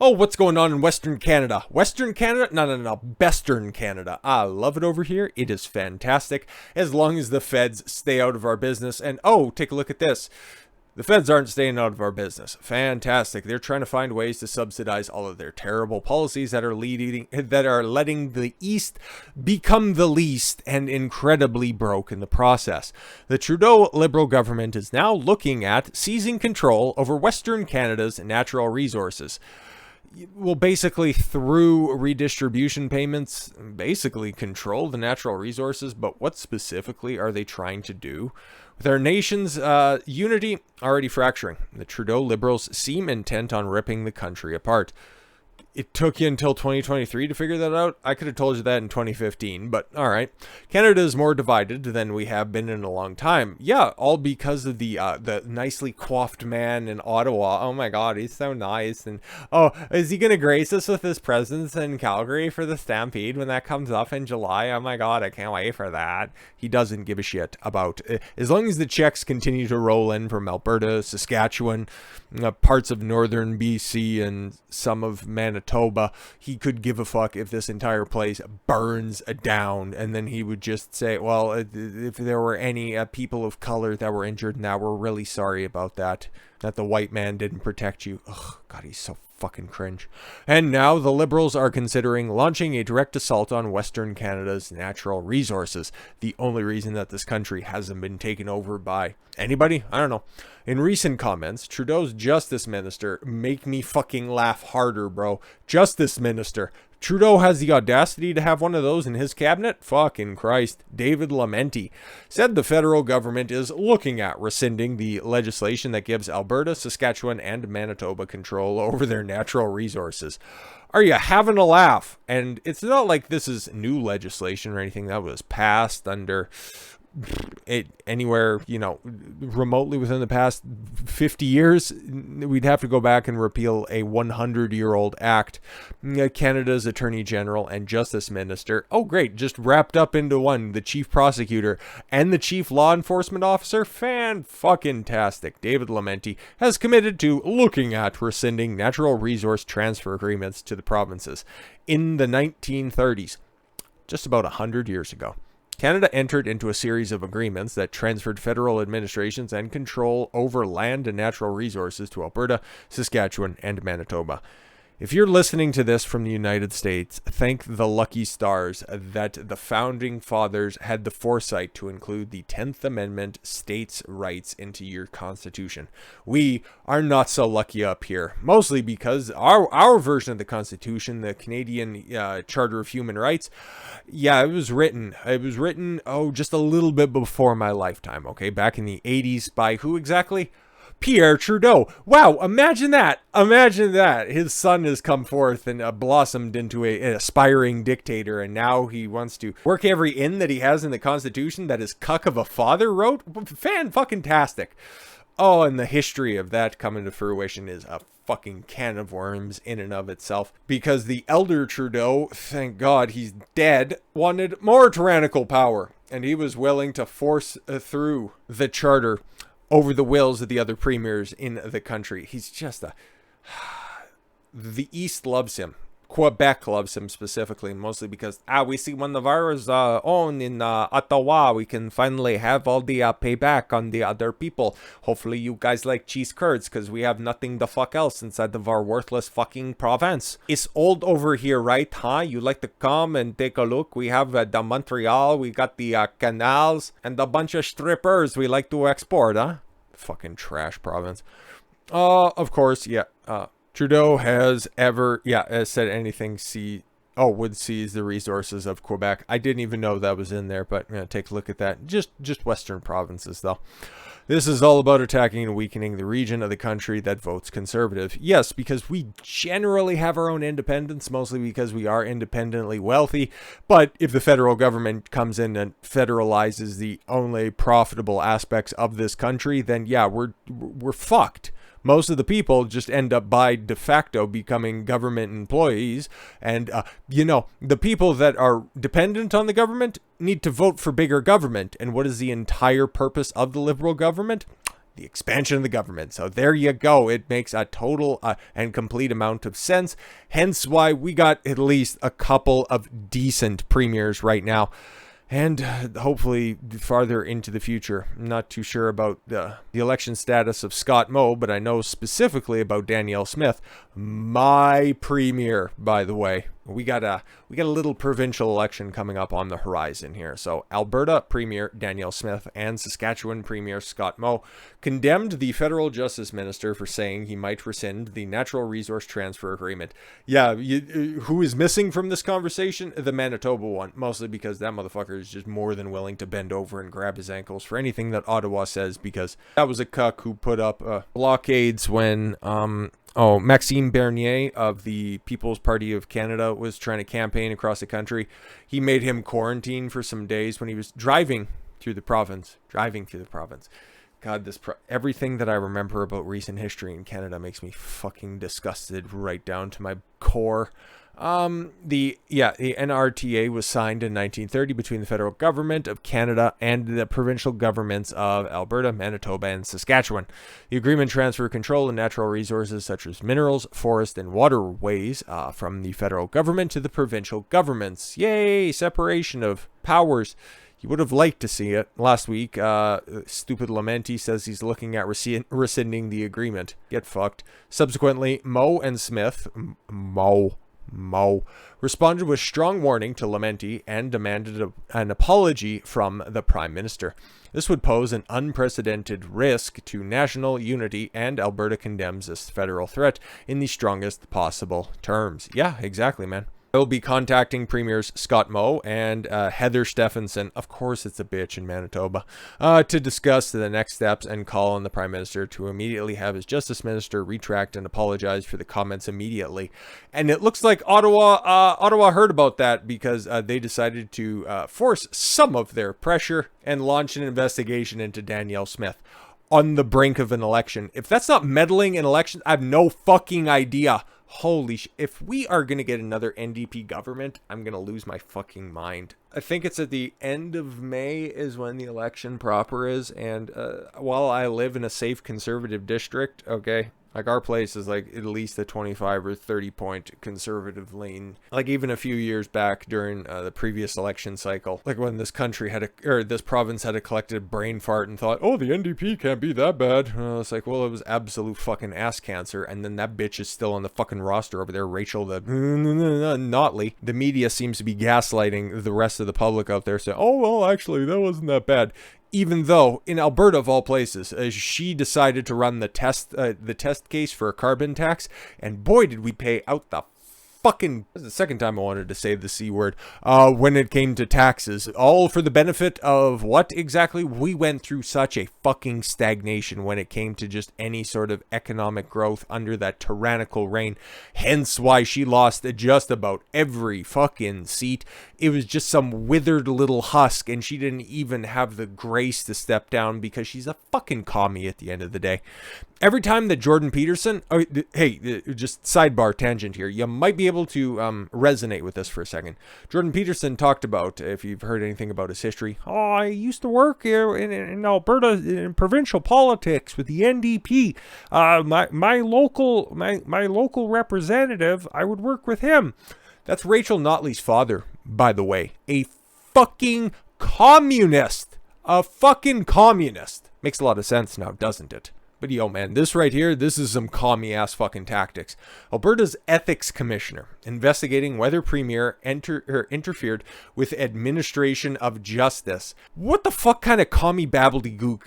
Oh, what's going on in Western Canada? Western Canada? No. Western Canada. I love it over here. It is fantastic as long as the feds stay out of our business. And oh, take a look at this. The feds aren't staying out of our business. Fantastic. They're trying to find ways to subsidize all of their terrible policies that are letting the East become the least and incredibly broke in the process. The Trudeau Liberal government is now looking at seizing control over Western Canada's natural resources. Well, basically through redistribution payments, basically control the natural resources, but what specifically are they trying to do? With our nation's unity already fracturing, the Trudeau Liberals seem intent on ripping the country apart. It took you until 2023 to figure that out. I could have told you that in 2015, but all right. Canada is more divided than we have been in a long time. Yeah, all because of the nicely coiffed man in Ottawa. Oh my God, he's so nice. And oh, is he going to grace us with his presence in Calgary for the Stampede when that comes up in July? Oh my God, I can't wait for that. He doesn't give a shit about, as long as the checks continue to roll in from Alberta, Saskatchewan, parts of northern BC, and some of Manitoba, he could give a fuck if this entire place burns down. And then he would just say, well, if there were any people of color that were injured now, we're really sorry about that the white man didn't protect you. Ugh, God, he's so fucking cringe. And now the Liberals are considering launching a direct assault on Western Canada's natural resources. The only reason that this country hasn't been taken over by anybody? I don't know. In recent comments, Trudeau's Justice Minister, make me fucking laugh harder, bro. Justice Minister. Trudeau has the audacity to have one of those in his cabinet? Fucking Christ. David Lamenti said the federal government is looking at rescinding the legislation that gives Alberta, Saskatchewan, and Manitoba control over their natural resources. Are you having a laugh? And it's not like this is new legislation or anything that was passed under anywhere, remotely within the past 50 years. We'd have to go back and repeal a 100-year-old act. Canada's Attorney General and Justice Minister, oh great, just wrapped up into one, the Chief Prosecutor and the Chief Law Enforcement Officer, fan-fucking-tastic. David Lamenti has committed to looking at rescinding natural resource transfer agreements to the provinces. In the 1930s, just about 100 years ago, Canada entered into a series of agreements that transferred federal administrations and control over land and natural resources to Alberta, Saskatchewan, and Manitoba. If you're listening to this from the United States, thank the lucky stars that the founding fathers had the foresight to include the 10th Amendment states' rights into your Constitution. We are not so lucky up here, mostly because our version of the Constitution, the Canadian Charter of Human Rights, it was written, just a little bit before my lifetime, okay? Back in the 80s by who exactly? Pierre Trudeau. Wow, imagine that. Imagine that. His son has come forth and blossomed into an aspiring dictator, and now he wants to work every in that he has in the Constitution that his cuck of a father wrote. Fan-fucking-tastic. Oh, and the history of that coming to fruition is a fucking can of worms in and of itself, because the elder Trudeau, thank God he's dead, wanted more tyrannical power, and he was willing to force through the charter over the wills of the other premiers in the country. He's just the East loves him. Quebec loves him specifically, mostly because, we see when the virus own in Ottawa, we can finally have all the payback on the other people. Hopefully you guys like cheese curds, because we have nothing the fuck else inside of our worthless fucking province. It's old over here, right, huh? You like to come and take a look? We have the Montreal, we got the canals, and a bunch of strippers we like to export, huh? Fucking trash province. Of course, Trudeau has said anything would seize the resources of Quebec. I didn't even know that was in there, but take a look at that. Just Western provinces, though. This is all about attacking and weakening the region of the country that votes Conservative. Yes, because we generally have our own independence, mostly because we are independently wealthy. But if the federal government comes in and federalizes the only profitable aspects of this country, then we're fucked. Most of the people just end up by de facto becoming government employees. And, the people that are dependent on the government need to vote for bigger government. And what is the entire purpose of the Liberal government? the expansion of the government. So there you go. It makes a total and complete amount of sense. Hence why we got at least a couple of decent premiers right now. And hopefully farther into the future. I'm not too sure about the election status of Scott Moe, but I know specifically about Danielle Smith, my premier, by the way. We got a little provincial election coming up on the horizon here. So Alberta Premier Danielle Smith and Saskatchewan Premier Scott Moe condemned the federal justice minister for saying he might rescind the natural resource transfer agreement. Yeah, who is missing from this conversation? The Manitoba one, mostly because that motherfucker is just more than willing to bend over and grab his ankles for anything that Ottawa says, because that was a cuck who put up blockades when Maxime Bernier of the People's Party of Canada was trying to campaign across the country. He made him quarantine for some days when he was driving through the province. God, everything that I remember about recent history in Canada makes me fucking disgusted right down to my core. The NRTA was signed in 1930 between the federal government of Canada and the provincial governments of Alberta, Manitoba, and Saskatchewan. The agreement transferred control of natural resources such as minerals, forest, and waterways from the federal government to the provincial governments. Yay! Separation of powers. You would have liked to see it. Last week, stupid Lamenti says he's looking at rescinding the agreement. Get fucked. Subsequently, Moe and Smith, Moe responded with strong warning to Lamenti and demanded an apology from the Prime Minister. This would pose an unprecedented risk to national unity, and Alberta condemns this federal threat in the strongest possible terms. Yeah, exactly, man. I will be contacting Premiers Scott Moe and Heather Stephenson, of course it's a bitch in Manitoba, to discuss the next steps and call on the Prime Minister to immediately have his Justice Minister retract and apologize for the comments immediately. And it looks like Ottawa heard about that, because they decided to force some of their pressure and launch an investigation into Danielle Smith on the brink of an election. If that's not meddling in elections, I have no fucking idea. Holy shit. If we are going to get another NDP government, I'm going to lose my fucking mind. I think it's at the end of May is when the election proper is. And while I live in a safe conservative district, okay, like our place is like at least a 25 or 30 point conservative lean. Like even a few years back during the previous election cycle, like when this country this province had a collective brain fart and thought, oh, the NDP can't be that bad. It's like, well, it was absolute fucking ass cancer. And then that bitch is still on the fucking roster over there, Rachel the Notley. The media seems to be gaslighting the rest of the public out there, saying, oh, well, actually, that wasn't that bad. Even though in Alberta of all places, she decided to run the test case for a carbon tax, and boy did we pay out the fucking, this is the second time I wanted to say the C word, when it came to taxes, all for the benefit of what exactly? We went through such a fucking stagnation when it came to just any sort of economic growth under that tyrannical reign, hence why she lost just about every fucking seat. It was just some withered little husk, and she didn't even have the grace to step down because she's a fucking commie at the end of the day. Every time that Jordan Peterson, hey, just sidebar tangent here, you might be able to resonate with this for a second. Jordan Peterson talked about, if you've heard anything about his history, oh, I used to work here in Alberta in provincial politics with the NDP. My local representative, I would work with him. That's Rachel Notley's father, by the way, a fucking communist. A fucking communist. Makes a lot of sense now, doesn't it? But yo, man, this right here, this is some commie-ass fucking tactics. Alberta's ethics commissioner investigating whether premier interfered with administration of justice. What the fuck kind of commie gobbledygook?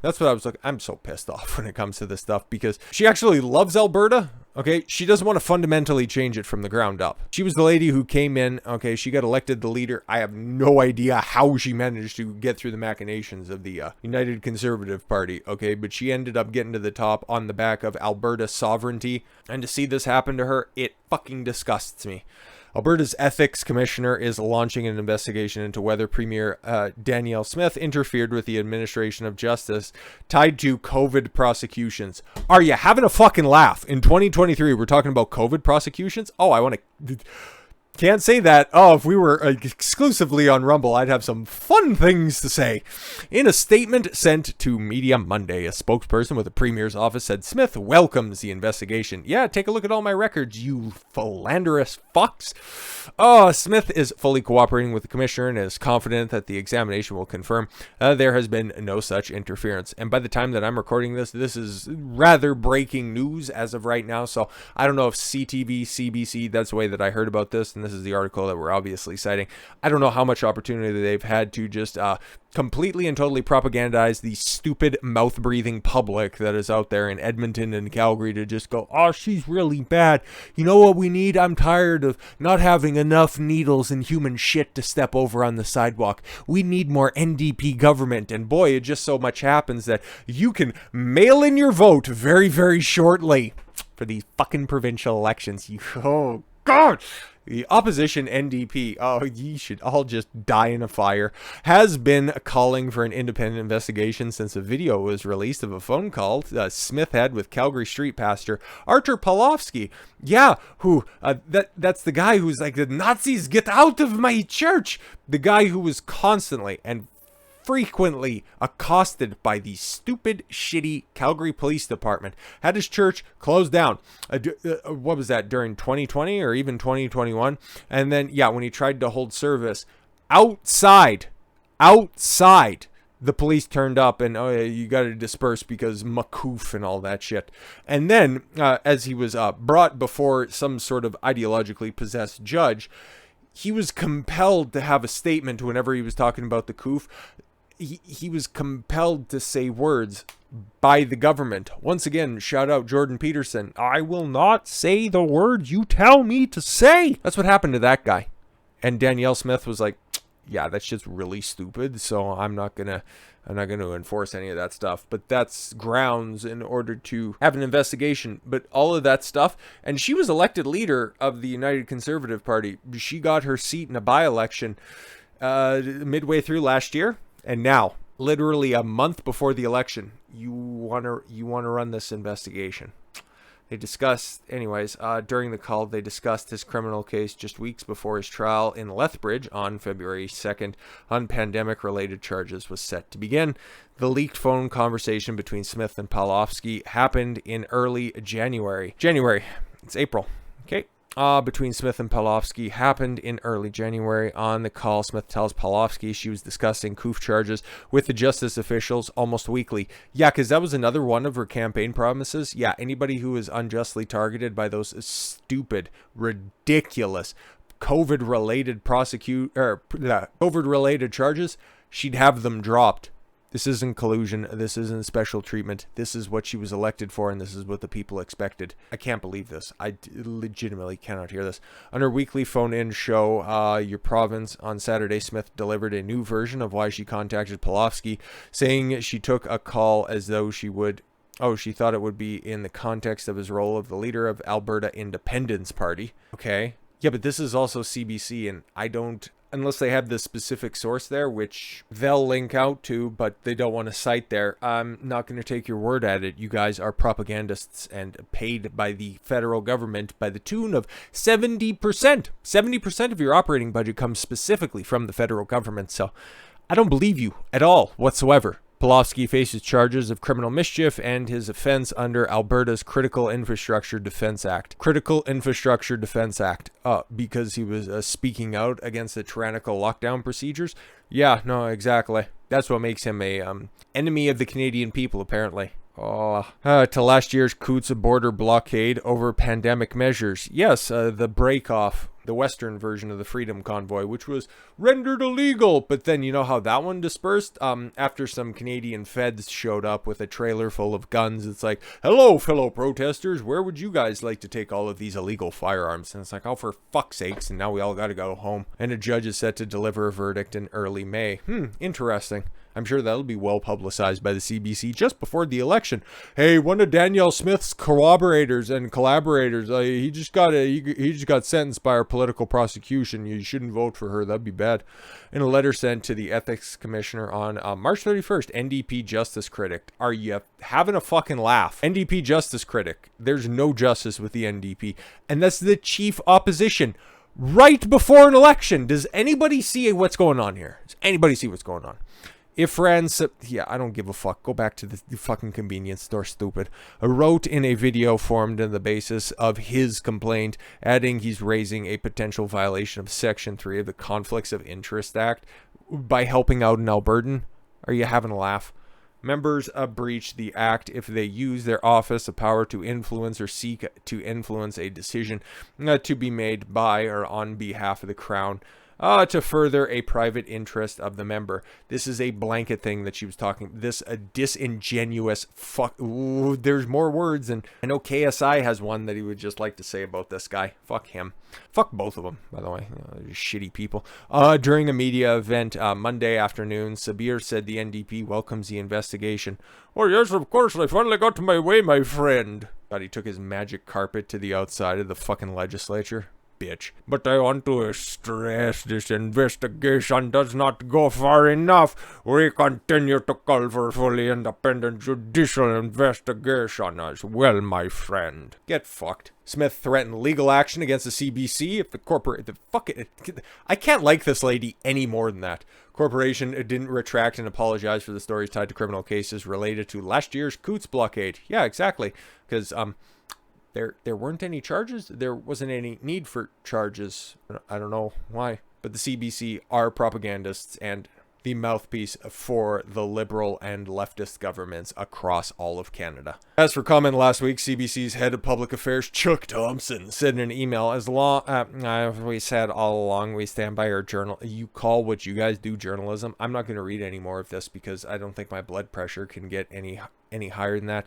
That's what I was like. I'm so pissed off when it comes to this stuff, because she actually loves Alberta. Okay, she doesn't want to fundamentally change it from the ground up. She was the lady who came in, okay, she got elected the leader. I have no idea how she managed to get through the machinations of the United Conservative Party, okay, but she ended up getting to the top on the back of Alberta sovereignty, and to see this happen to her, it fucking disgusts me. Alberta's ethics commissioner is launching an investigation into whether Premier Danielle Smith interfered with the administration of justice tied to COVID prosecutions. Are you having a fucking laugh? In 2023, we're talking about COVID prosecutions? Oh, I want to... Can't say that. Oh, if we were exclusively on Rumble, I'd have some fun things to say. In a statement sent to Media Monday, a spokesperson with the Premier's office said Smith welcomes the investigation. Yeah, take a look at all my records, you philanderous fucks. Oh, Smith is fully cooperating with the Commissioner and is confident that the examination will confirm there has been no such interference. And by the time that I'm recording this, this is rather breaking news as of right now. So I don't know if CTV, CBC, that's the way that I heard about this, and this is the article that we're obviously citing. I don't know how much opportunity they've had to just completely and totally propagandize the stupid mouth-breathing public that is out there in Edmonton and Calgary to just go, oh, she's really bad. You know what we need? I'm tired of not having enough needles and human shit to step over on the sidewalk. We need more NDP government. And boy, it just so much happens that you can mail in your vote very, very shortly for these fucking provincial elections. Oh, God! The opposition NDP, oh, ye should all just die in a fire, has been calling for an independent investigation since a video was released of a phone call Smith had with Calgary street pastor Artur Pawlowski. Yeah, that's the guy who's like, the Nazis, get out of my church! The guy who was constantly and frequently accosted by the stupid, shitty Calgary Police Department, had his church closed down. What was that, during 2020 or even 2021? And then, yeah, when he tried to hold service outside, the police turned up and, oh, yeah, you got to disperse because Makoof and all that shit. And then, as he was brought before some sort of ideologically possessed judge, he was compelled to have a statement whenever he was talking about the Koof. He was compelled to say words by the government. Once again, shout out Jordan Peterson. I will not say the words you tell me to say. That's what happened to that guy. And Danielle Smith was like, yeah, that's just really stupid. So I'm not gonna enforce any of that stuff. But that's grounds in order to have an investigation. But all of that stuff, and she was elected leader of the United Conservative Party. She got her seat in a by-election midway through last year. And now, literally a month before the election, you want to run this investigation. They discussed, anyways, during the call, they discussed his criminal case just weeks before his trial in Lethbridge on February 2nd on pandemic-related charges was set to begin. The leaked phone conversation between Smith and Pawlowski happened in early January. It's April. Okay. Between Smith and Pawlowski happened in early January. On the call, Smith tells Pawlowski she was discussing Koof charges with the justice officials almost weekly. Yeah, because that was another one of her campaign promises. Yeah, anybody who is unjustly targeted by those stupid, ridiculous COVID-related COVID-related charges, she'd have them dropped. This isn't collusion. This isn't special treatment. This is what she was elected for, and this is what the people expected. I can't believe this. I legitimately cannot hear this. On her weekly phone-in show, Your Province, on Saturday, Smith delivered a new version of why she contacted Pawlowski, saying she took a call as though she thought it would be in the context of his role of the leader of Alberta Independence Party. Okay. Yeah, but this is also CBC, and I don't... Unless they have the specific source there, which they'll link out to, but they don't want to cite there. I'm not going to take your word at it. You guys are propagandists and paid by the federal government by the tune of 70%. 70% of your operating budget comes specifically from the federal government. So I don't believe you at all whatsoever. Pawlowski faces charges of criminal mischief and his offense under Alberta's Critical Infrastructure Defence Act. Critical Infrastructure Defence Act. Because he was speaking out against the tyrannical lockdown procedures? Yeah, no, exactly. That's what makes him a enemy of the Canadian people, apparently. To last year's Coutts border blockade over pandemic measures. Yes, the break-off, the Western version of the Freedom Convoy, which was rendered illegal. But then you know how that one dispersed? After some Canadian feds showed up with a trailer full of guns. It's like, hello, fellow protesters. Where would you guys like to take all of these illegal firearms? And it's like, oh, for fuck's sakes. And now we all got to go home. And a judge is set to deliver a verdict in early May. Interesting. I'm sure that'll be well publicized by the CBC just before the election. Hey, one of Danielle Smith's corroborators and collaborators, he just got sentenced by our political prosecution. You shouldn't vote for her. That'd be bad. In a letter sent to the ethics commissioner on March 31st, NDP justice critic. Are you having a fucking laugh? NDP justice critic. There's no justice with the NDP. And that's the chief opposition right before an election. Does anybody see what's going on here? Does anybody see what's going on? If friends, yeah, I don't give a fuck. Go back to the fucking convenience store, stupid. Wrote in a video formed on the basis of his complaint, adding he's raising a potential violation of Section 3 of the Conflicts of Interest Act by helping out an Albertan. Are you having a laugh? Members breach the act if they use their office of power to influence or seek to influence a decision to be made by or on behalf of the Crown to further a private interest of the member. This is a blanket thing that she was talking. This a disingenuous fuck. Ooh, there's more words, and I know KSI has one that he would just like to say about this guy. Fuck him. Fuck both of them, by the way. Shitty people. During a media event Monday afternoon, Sabir said the NDP welcomes the investigation. Oh yes, of course, I finally got my way, my friend. Thought he took his magic carpet to the outside of the fucking legislature. Bitch. But I want to stress this investigation does not go far enough. We continue to call for fully independent judicial investigation as well, my friend. Get fucked. Smith threatened legal action against the CBC if the I can't like this lady any more than that. Corporation didn't retract and apologize for the stories tied to criminal cases related to last year's Coots blockade. Yeah, exactly. Because, There weren't any charges. There wasn't any need for charges. I don't know why. But the CBC are propagandists and the mouthpiece for the liberal and leftist governments across all of Canada. As for comment last week, CBC's head of public affairs, Chuck Thompson, said in an email, as we said all along, we stand by our journal. You call what you guys do journalism. I'm not going to read any more of this because I don't think my blood pressure can get any higher than that.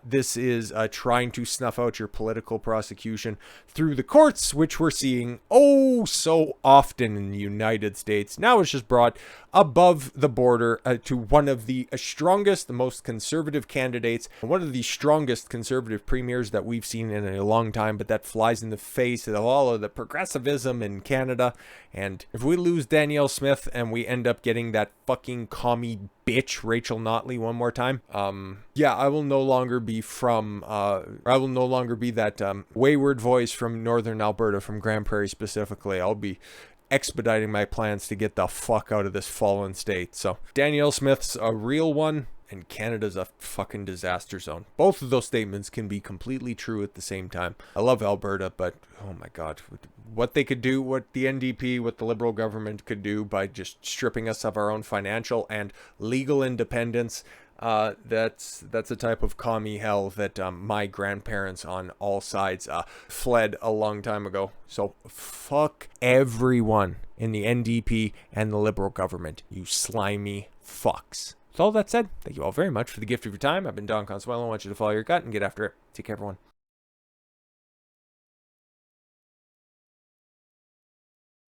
This is trying to snuff out your political prosecution through the courts, which we're seeing oh so often in the United States. Now it's just brought above the border to one of the strongest, the most conservative candidates, one of the strongest conservative premiers that we've seen in a long time, but that flies in the face of all of the progressivism in Canada. And if we lose Danielle Smith and we end up getting that fucking commie bitch Rachel Notley one more time, yeah, I will no longer be that wayward voice from northern Alberta, from Grand Prairie specifically. I'll be expediting my plans to get the fuck out of this fallen state. So Danielle Smith's a real one and Canada's a fucking disaster zone. Both of those statements can be completely true at the same time. I love Alberta, but oh my god, what they could do, what the NDP, what the Liberal government could do by just stripping us of our own financial and legal independence, that's a type of commie hell that my grandparents on all sides fled a long time ago. So fuck everyone in the NDP and the Liberal government, you slimy fucks. With all that said, thank you all very much for the gift of your time. I've been Don Consuelo. I want you to follow your gut and get after it. Take care, everyone.